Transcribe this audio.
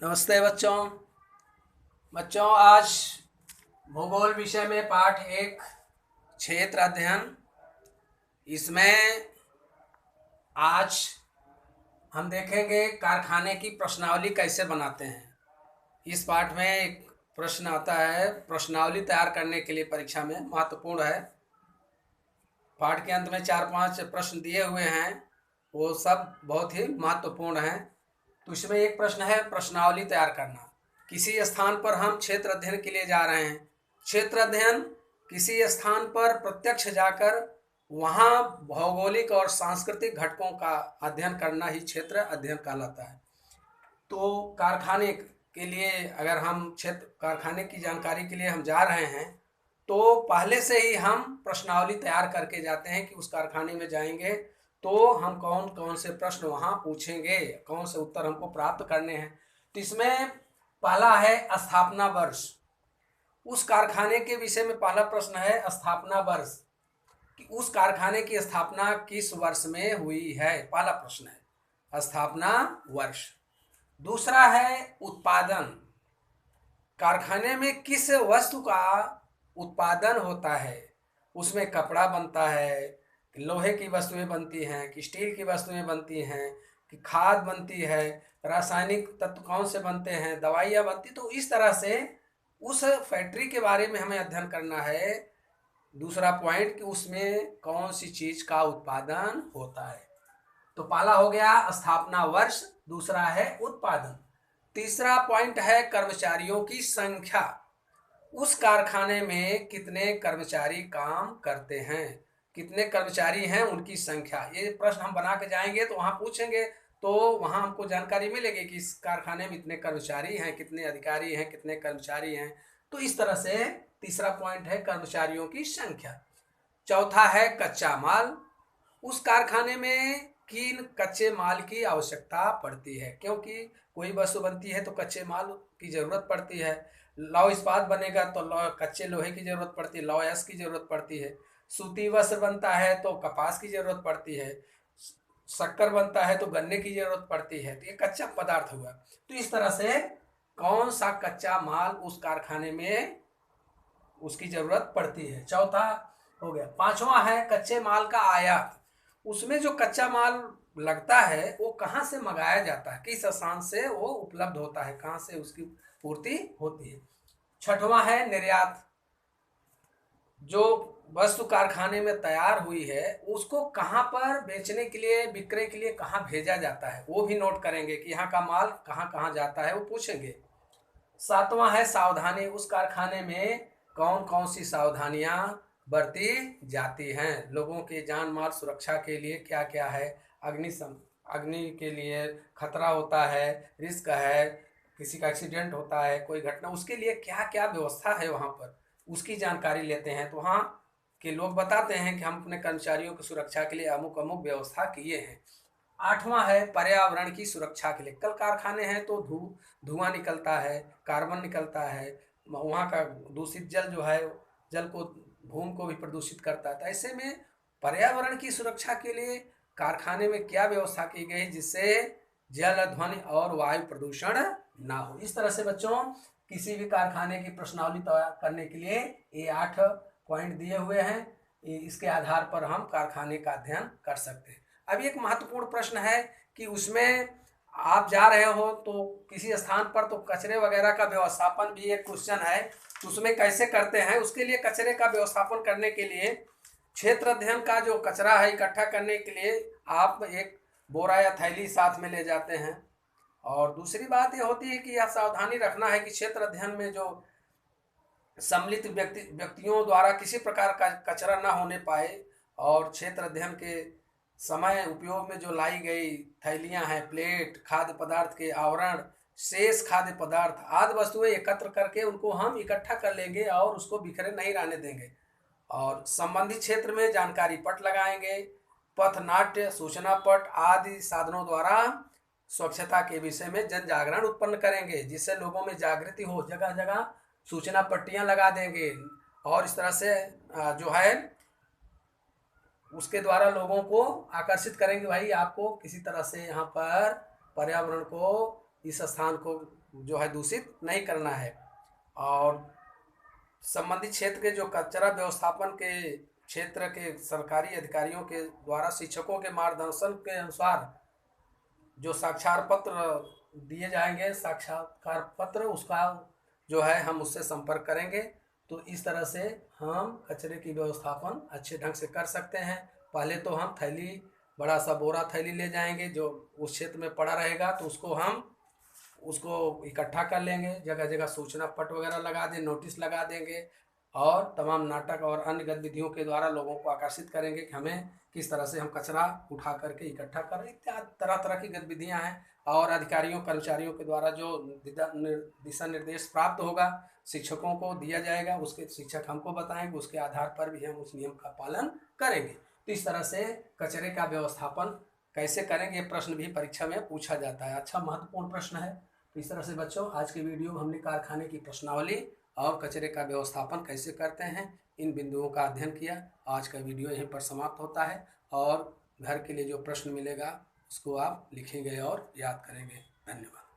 नमस्ते बच्चों। आज भूगोल विषय में पाठ एक क्षेत्र अध्ययन, इसमें आज हम देखेंगे कारखाने की प्रश्नावली कैसे बनाते हैं। इस पाठ में एक प्रश्न आता है, प्रश्नावली तैयार करने के लिए परीक्षा में महत्वपूर्ण है। पाठ के अंत में 4-5 प्रश्न दिए हुए हैं, वो सब बहुत ही महत्वपूर्ण हैं। तो इसमें एक प्रश्न है प्रश्नावली तैयार करना। किसी स्थान पर हम क्षेत्र अध्ययन के लिए जा रहे हैं। क्षेत्र अध्ययन किसी स्थान पर प्रत्यक्ष जाकर वहाँ भौगोलिक और सांस्कृतिक घटकों का अध्ययन करना ही क्षेत्र अध्ययन कहलाता है। तो कारखाने के लिए अगर हम क्षेत्र कारखाने की जानकारी के लिए हम जा रहे हैं तो पहले से ही हम प्रश्नावली तैयार करके जाते हैं कि उस कारखाने में जाएंगे तो हम कौन कौन से प्रश्न वहाँ पूछेंगे, कौन से उत्तर हमको प्राप्त करने हैं। तो इसमें पहला है स्थापना वर्ष। उस कारखाने के विषय में पहला प्रश्न है स्थापना वर्ष, कि उस कारखाने की स्थापना किस वर्ष में हुई है। पहला प्रश्न है स्थापना वर्ष। दूसरा है उत्पादन। कारखाने में किस वस्तु का उत्पादन होता है। उसमें कपड़ा बनता है, लोहे की वस्तुएं बनती हैं, कि स्टील की वस्तुएं बनती हैं, कि खाद बनती है, रासायनिक तत्व कौन से बनते हैं, दवाइयाँ बनती। तो इस तरह से उस फैक्ट्री के बारे में हमें अध्ययन करना है। दूसरा पॉइंट कि उसमें कौन सी चीज का उत्पादन होता है। तो पहला हो गया स्थापना वर्ष, दूसरा है उत्पादन। तीसरा पॉइंट है कर्मचारियों की संख्या। उस कारखाने में कितने कर्मचारी काम करते हैं, कितने कर्मचारी हैं, उनकी संख्या। ये प्रश्न हम बना के जाएंगे तो वहाँ पूछेंगे, तो वहाँ हमको जानकारी मिलेगी कि इस कारखाने में इतने कर्मचारी हैं, कितने अधिकारी हैं, कितने कर्मचारी हैं। तो इस तरह से तीसरा पॉइंट है कर्मचारियों की संख्या। चौथा है कच्चा माल। उस कारखाने में किन कच्चे माल की आवश्यकता पड़ती है, क्योंकि कोई वस्तु बनती है तो कच्चे माल की जरूरत पड़ती है। लौह इस्पात बनेगा तो कच्चे लोहे की जरूरत पड़ती है, लौह अयस्क की जरूरत पड़ती है। सूती वस्त्र बनता है तो कपास की जरूरत पड़ती है। शक्कर बनता है तो गन्ने की जरूरत पड़ती है। तो ये कच्चा पदार्थ हुआ। तो इस तरह से कौन सा कच्चा माल उस कारखाने में उसकी जरूरत पड़ती है। चौथा हो गया। पांचवा है कच्चे माल का आयात। उसमें जो कच्चा माल लगता है वो कहाँ से मंगाया जाता है, किस स्थान से वो उपलब्ध होता है, कहाँ से उसकी पूर्ति होती है। छठवां है निर्यात। जो वस्तु कारखाने में तैयार हुई है उसको कहाँ पर बेचने के लिए, विक्रय के लिए कहाँ भेजा जाता है, वो भी नोट करेंगे कि यहाँ का माल कहाँ कहाँ जाता है, वो पूछेंगे। सातवां है सावधानी। उस कारखाने में कौन कौन सी सावधानियां बरती जाती हैं, लोगों के जान माल सुरक्षा के लिए क्या क्या है। अग्नि के लिए खतरा होता है, रिस्क है, किसी का एक्सीडेंट होता है, कोई घटना, उसके लिए क्या क्या व्यवस्था है वहाँ पर, उसकी जानकारी लेते हैं। तो वहाँ के लोग बताते हैं कि हम अपने कर्मचारियों की सुरक्षा के लिए अमुक अमुक व्यवस्था किए हैं। आठवां है पर्यावरण की सुरक्षा के लिए। कल कारखाने हैं तो धुआं निकलता है, कार्बन निकलता है, वहाँ का दूषित जल जो है जल को, भूमि को भी प्रदूषित करता है। तो ऐसे में पर्यावरण की सुरक्षा के लिए कारखाने में क्या व्यवस्था की गई जिससे जल, ध्वनि और वायु प्रदूषण ना हो। इस तरह से बच्चों किसी भी कारखाने की प्रश्नावली तैयार करने के लिए ये 8 पॉइंट दिए हुए हैं। इसके आधार पर हम कारखाने का अध्ययन कर सकते हैं। अब एक महत्वपूर्ण प्रश्न है कि उसमें आप जा रहे हो तो किसी स्थान पर तो कचरे वगैरह का व्यवस्थापन भी एक क्वेश्चन है। तो उसमें कैसे करते हैं, उसके लिए कचरे का व्यवस्थापन करने के लिए क्षेत्र अध्ययन का जो कचरा है इकट्ठा करने के लिए आप एक बोरा या थैली साथ में ले जाते हैं। और दूसरी बात ये होती है कि यह सावधानी रखना है कि क्षेत्र अध्ययन में जो सम्मिलित व्यक्तियों द्वारा किसी प्रकार का कचरा न होने पाए, और क्षेत्र अध्ययन के समय उपयोग में जो लाई गई थैलियां हैं, प्लेट, खाद्य पदार्थ के आवरण, शेष खाद्य पदार्थ आदि वस्तुएं एकत्र करके उनको हम इकट्ठा कर लेंगे और उसको बिखरे नहीं रहने देंगे। और संबंधित क्षेत्र में जानकारी पट लगाएंगे। पथ नाट्य, सूचना पट आदि साधनों द्वारा स्वच्छता के विषय में जन जागरण उत्पन्न करेंगे, जिससे लोगों में जागृति हो। जगह जगह सूचना पट्टियां लगा देंगे और इस तरह से जो है उसके द्वारा लोगों को आकर्षित करेंगे, भाई आपको किसी तरह से यहाँ पर पर्यावरण को, इस स्थान को जो है दूषित नहीं करना है। और संबंधित क्षेत्र के जो कचरा व्यवस्थापन के क्षेत्र के सरकारी अधिकारियों के द्वारा शिक्षकों के मार्गदर्शन के अनुसार जो साक्षात्कार पत्र दिए जाएंगे, साक्षात्कार पत्र, उसका जो है हम उससे संपर्क करेंगे। तो इस तरह से हम कचरे की व्यवस्थापन अच्छे ढंग से कर सकते हैं। पहले तो हम थैली, बड़ा सा बोरा थैली ले जाएंगे जो उस क्षेत्र में पड़ा रहेगा, तो उसको इकट्ठा कर लेंगे, जगह जगह सूचना पट वगैरह लगा दें, नोटिस लगा देंगे, और तमाम नाटक और अन्य गतिविधियों के द्वारा लोगों को आकर्षित करेंगे कि हमें किस तरह से हम कचरा उठा करके इकट्ठा करें। इत्यादि तरह तरह की गतिविधियां हैं। और अधिकारियों कर्मचारियों के द्वारा जो दिशा निर्देश प्राप्त होगा, शिक्षकों को दिया जाएगा, उसके शिक्षक हमको बताएंगे, उसके आधार पर भी हम उस नियम का पालन करेंगे। तो इस तरह से कचरे का व्यवस्थापन कैसे करेंगे, ये प्रश्न भी परीक्षा में पूछा जाता है। अच्छा, महत्वपूर्ण प्रश्न है। तो इस तरह से बच्चों, आज के वीडियो में हमने कारखाने की प्रश्नावली और कचरे का व्यवस्थापन कैसे करते हैं, इन बिंदुओं का अध्ययन किया। आज का वीडियो यहीं पर समाप्त होता है, और घर के लिए जो प्रश्न मिलेगा उसको आप लिखेंगे और याद करेंगे। धन्यवाद।